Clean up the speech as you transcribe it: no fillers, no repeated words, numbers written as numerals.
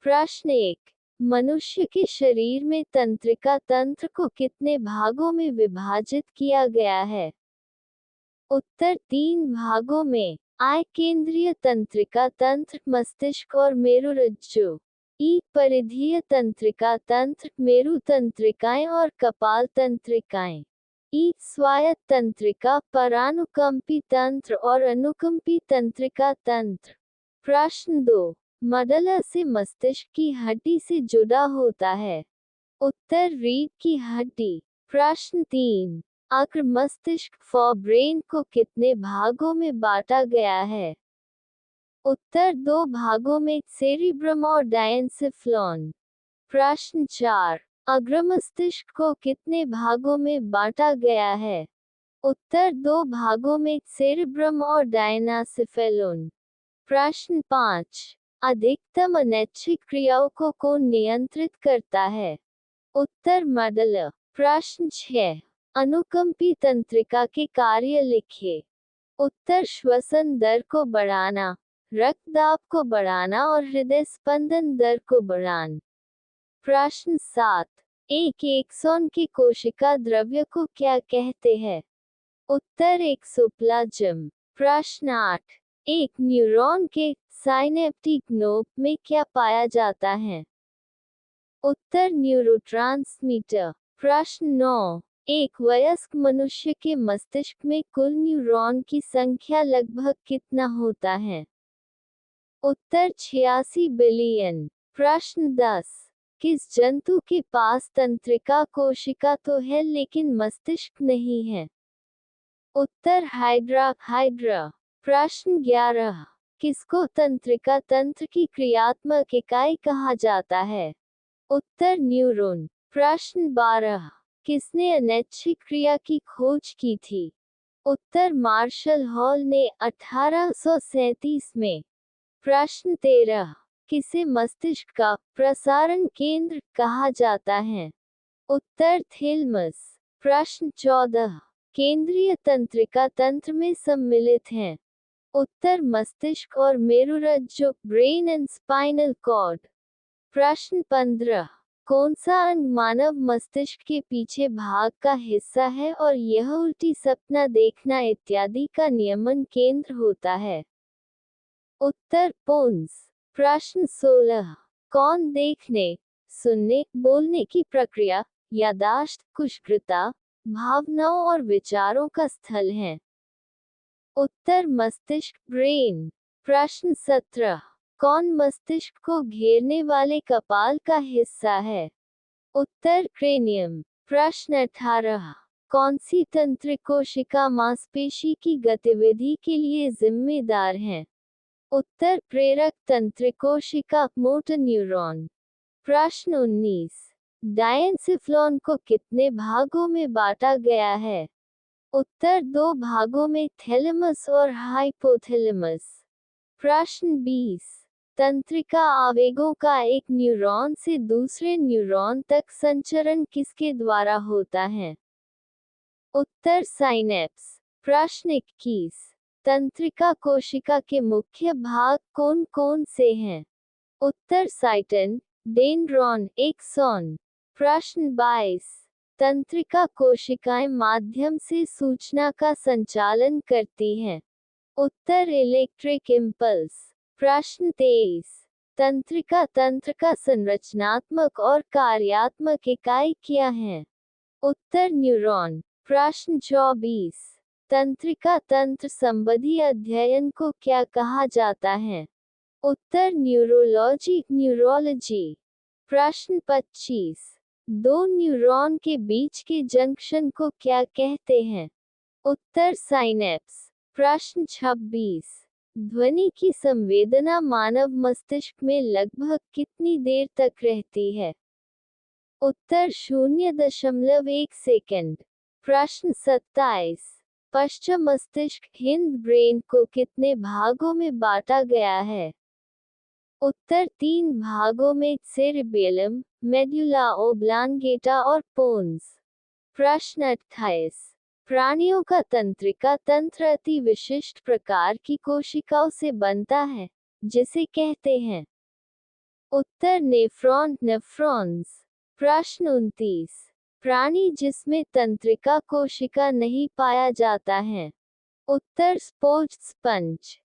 प्रश्न 1। मनुष्य के शरीर में तंत्रिका तंत्र को कितने भागों में विभाजित किया गया है? उत्तर 3 भागों में। आई केंद्रीय तंत्रिका तंत्र, मस्तिष्क और मेरुरज्जु। ई परिधीय तंत्रिका तंत्र, मेरु तंत्रिकाएं और कपाल तंत्रिकाएं। ई स्वायत्त तंत्रिका, परानुकंपी तंत्र और अनुकंपी तंत्रिका तंत्र। प्रश्न 2। मडला से मस्तिष्क की हड्डी से जुड़ा होता है? उत्तर रीढ़ की हड्डी। प्रश्न 3। अग्र मस्तिष्क फोरब्रेन को कितने भागों में बांटा गया है? उत्तर 2 भागों में, सेरिब्रम और डायेंसिफ्लोन। प्रश्न 4। अग्र मस्तिष्क को कितने भागों में बांटा गया है? उत्तर 2 भागों में, सेरिब्रम और डायनासिफेलोन। प्रश्न 5। अधिकतम अनैच्छिक क्रियाओं को कौन नियंत्रित करता है? उत्तर मडला। प्रश्न 6। अनुकंपी तंत्रिका के कार्य लिखिए। उत्तर श्वसन दर को बढ़ाना, रक्तदाब को बढ़ाना और हृदय स्पंदन दर को बढ़ाना। प्रश्न 7। एक एक्सॉन के कोशिका द्रव्य को क्या कहते हैं? उत्तर एक्सोप्लाज्म। प्रश्न 8। एक न्यूरॉन के साइनेप्टिक नोड में क्या पाया जाता है? उत्तर न्यूरोट्रांसमीटर। प्रश्न 9। एक वयस्क मनुष्य के मस्तिष्क में कुल न्यूरॉन की संख्या लगभग कितना होता है? उत्तर 86 बिलियन। प्रश्न 10। किस जंतु के पास तंत्रिका कोशिका तो है लेकिन मस्तिष्क नहीं है? उत्तर हाइड्रा। प्रश्न 11। किसको तंत्रिका तंत्र की क्रियात्मक इकाई कहा जाता है? उत्तर न्यूरॉन। प्रश्न 12। किसने अनैच्छिक क्रिया की खोज की थी? उत्तर मार्शल हॉल ने 1837 में। प्रश्न 13। किसे मस्तिष्क का प्रसारण केंद्र कहा जाता है? उत्तर थैलेमस। प्रश्न 14। केंद्रीय तंत्रिका तंत्र में सम्मिलित हैं? उत्तर मस्तिष्क और मेरुरज्जु, ब्रेन एंड स्पाइनल कॉर्ड। प्रश्न 15। कौन सा अंग मानव मस्तिष्क के पीछे भाग का हिस्सा है और यह उल्टी सपना देखना इत्यादि का नियमन केंद्र होता है? उत्तर पोन्स। प्रश्न 16। कौन देखने, सुनने, बोलने की प्रक्रिया, याददाश्त, कुशग्रता, भावनाओं और विचारों का स्थल है? उत्तर मस्तिष्क, ब्रेन। प्रश्न 17। कौन मस्तिष्क को घेरने वाले कपाल का हिस्सा है? उत्तर क्रेनियम। प्रश्न 18। कौन सी तंत्रिक कोशिका मांसपेशी की गतिविधि के लिए जिम्मेदार है? उत्तर प्रेरक तंत्रिक कोशिका, मोटर न्यूरॉन। प्रश्न 19। डायेंसिफ्लोन को कितने भागों में बांटा गया है? उत्तर 2 भागों में, थैलेमस और हाइपोथैलेमस। प्रश्न 20। तंत्रिका आवेगों का एक न्यूरॉन से दूसरे न्यूरॉन तक संचरण किसके द्वारा होता है? उत्तर साइनेप्स। प्रश्न 21। तंत्रिका कोशिका के मुख्य भाग कौन कौन से हैं? उत्तर साइटन, डेंड्रॉन, एक्सॉन। प्रश्न 22। तंत्रिका कोशिकाएं माध्यम से सूचना का संचालन करती हैं? उत्तर इलेक्ट्रिक इम्पल्स। प्रश्न 23। तंत्रिका तंत्र का संरचनात्मक और कार्यात्मक इकाई क्या है? उत्तर न्यूरॉन। प्रश्न 24। तंत्रिका तंत्र संबंधी अध्ययन को क्या कहा जाता है? उत्तर न्यूरोलॉजी। प्रश्न 25। दो न्यूरॉन के बीच के जंक्शन को क्या कहते हैं? उत्तर साइनेप्स। प्रश्न 26। ध्वनि की संवेदना मानव मस्तिष्क में लगभग कितनी देर तक रहती है? उत्तर 0.1 सेकंड। प्रश्न 27। पश्चिम मस्तिष्क, हिंद ब्रेन को कितने भागों में बांटा गया है? उत्तर 3 भागों में, सेरिबेलम, मेडुला ओब्लांगेटा और पोन्स। प्रश्न 28। प्राणियों का तंत्रिका तंत्र अति विशिष्ट प्रकार की कोशिकाओं से बनता है, जिसे कहते हैं? उत्तर नेफ्रॉन नेफ्रॉन्स। प्रश्न 29। प्राणी जिसमें तंत्रिका कोशिका नहीं पाया जाता है। उत्तर स्पोर्च स्पंज।